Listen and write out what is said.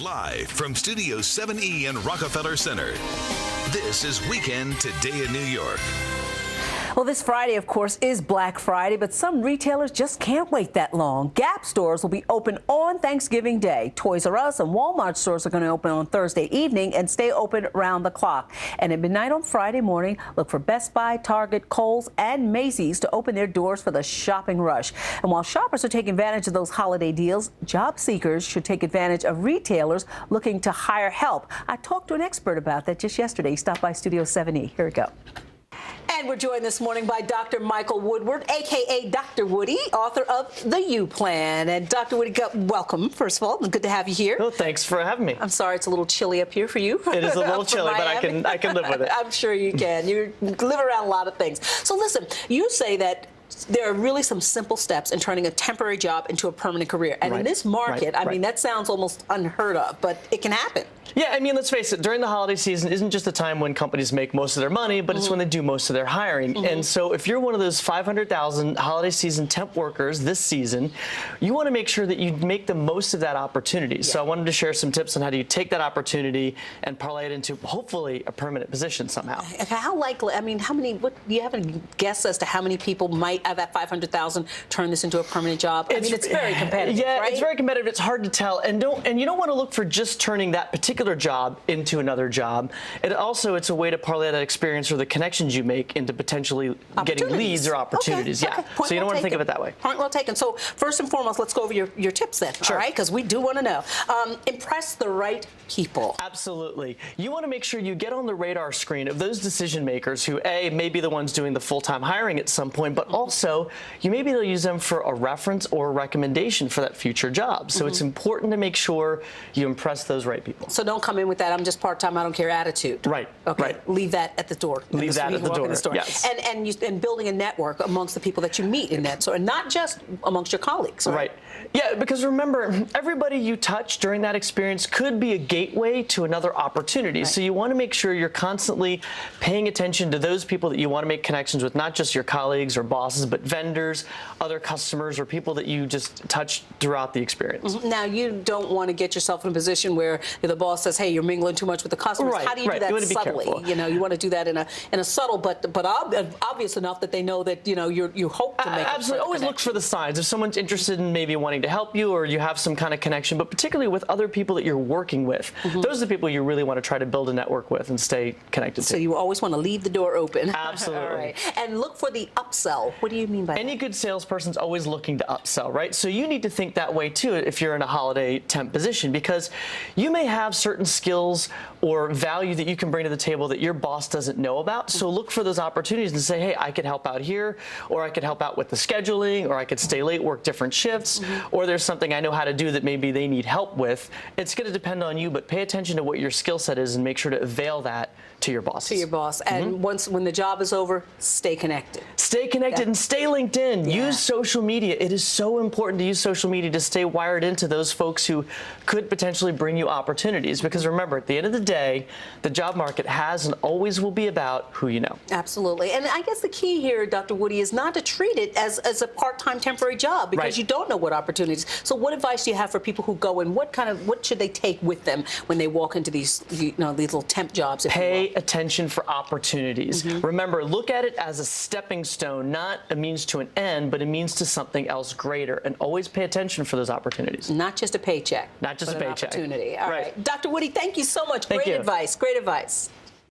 Live from Studio 7E in Rockefeller Center, this is Weekend Today in New York. Well, this Friday, of course, is Black Friday, but some retailers just can't wait that long. Gap stores will be open on Thanksgiving Day. Toys R Us and Walmart stores are going to open on Thursday evening and stay open around the clock. And at midnight on Friday morning, look for Best Buy, Target, Kohl's, and Macy's to open their doors for the shopping rush. And while shoppers are taking advantage of those holiday deals, job seekers should take advantage of retailers looking to hire help. I talked to an expert about that just yesterday. He stopped by Studio 7E. Here we go. And we're joined this morning by Dr. Michael Woodward, a.k.a. Dr. Woody, author of The U Plan. And Dr. Woody, welcome, first of all. Good to have you here. Well, thanks for having me. I'm sorry it's a little chilly up here for you. It is a little chilly, but I can live with it. I'm sure you can. You live around a lot of things. So listen, you say that there are really some simple steps in turning a temporary job into a permanent career. And in this market, I mean, that sounds almost unheard of, but it can happen. Yeah, I mean, let's face it, during the holiday season isn't just the time when companies make most of their money, but it's when they do most of their hiring. And so if you're one of those 500,000 holiday season temp workers this season, you want to make sure that you make the most of that opportunity. Yeah. So I wanted to share some tips on how do you take that opportunity and parlay it into hopefully a permanent position somehow. How likely, I mean, how many, do you have a guess as to how many people might out of that 500,000 turn this into a permanent job? I mean, it's very competitive, yeah, right? It's very competitive. It's hard to tell. And you don't want to look for just turning that particular job into another job. It's a way to parlay that experience or the connections you make into potentially getting leads or opportunities. Okay. Yeah. So you don't want to think of it that way. Point well taken. So first and foremost, let's go over your tips then. Sure. All right, because we do want to know. Impress the right people. Absolutely. You want to make sure you get on the radar screen of those decision makers who, A, may be the ones doing the full-time hiring at some point, but also you maybe they'll use them for a reference or a recommendation for that future job. So it's important to make sure you impress those right people. So don't come in with that I'm just part-time, I don't care attitude. Right. Okay. Right. Leave that at the door. Leave that at the door. Yes. And building a network amongst the people that you meet in that, so and not just amongst your colleagues. Right. Yeah, because remember, everybody you touch during that experience could be a gateway to another opportunity. So you want to make sure you're constantly paying attention to those people that you want to make connections with, not just your colleagues or bosses, but vendors, other customers, or people that you just touch throughout the experience. Now, you don't want to get yourself in a position where the boss says, "Hey, you're mingling too much with the customers." How do you do that subtly? You know, you want to do that in a subtle, but obvious enough that they know that you hope to make. Absolutely, always look for the signs. If someone's interested in maybe wanting to help you, or you have some kind of connection, but particularly with other people that you're working with, those are the people you really want to try to build a network with and stay connected to. So you always want to leave the door open. Absolutely. All right. And look for the upsell. What do you mean by that? Any good salesperson's always looking to upsell, right? So you need to think that way too if you're in a holiday temp position, because you may have certain skills or value that you can bring to the table that your boss doesn't know about. So look for those opportunities and say, hey, I could help out here, or I could help out with the scheduling, or I could stay late, work different shifts, or there's something I know how to do that maybe they need help with. It's going to depend on you, but pay attention to what your skill set is and make sure to avail that to your boss. To your boss. And when the job is over, stay connected. Stay connected and stay LinkedIn. Yeah. Use social media. It is so important to use social media to stay wired into those folks who could potentially bring you opportunities. Because remember, at the end of the day, the job market has and always will be about who you know. Absolutely. And I guess the key here, Dr. Woody, is not to treat it as a part-time temporary job, because you don't know what opportunities. So what advice do you have for people who go and what should they take with them when they walk into these these little temp jobs? Pay attention for opportunities. Remember, look at it as a stepping stone, not a means to an end, but a means to something else greater. And always pay attention for those opportunities. Not just a paycheck. Not just a paycheck. Opportunity. All right. Dr. Woody, thank you so much. Great advice. Great advice.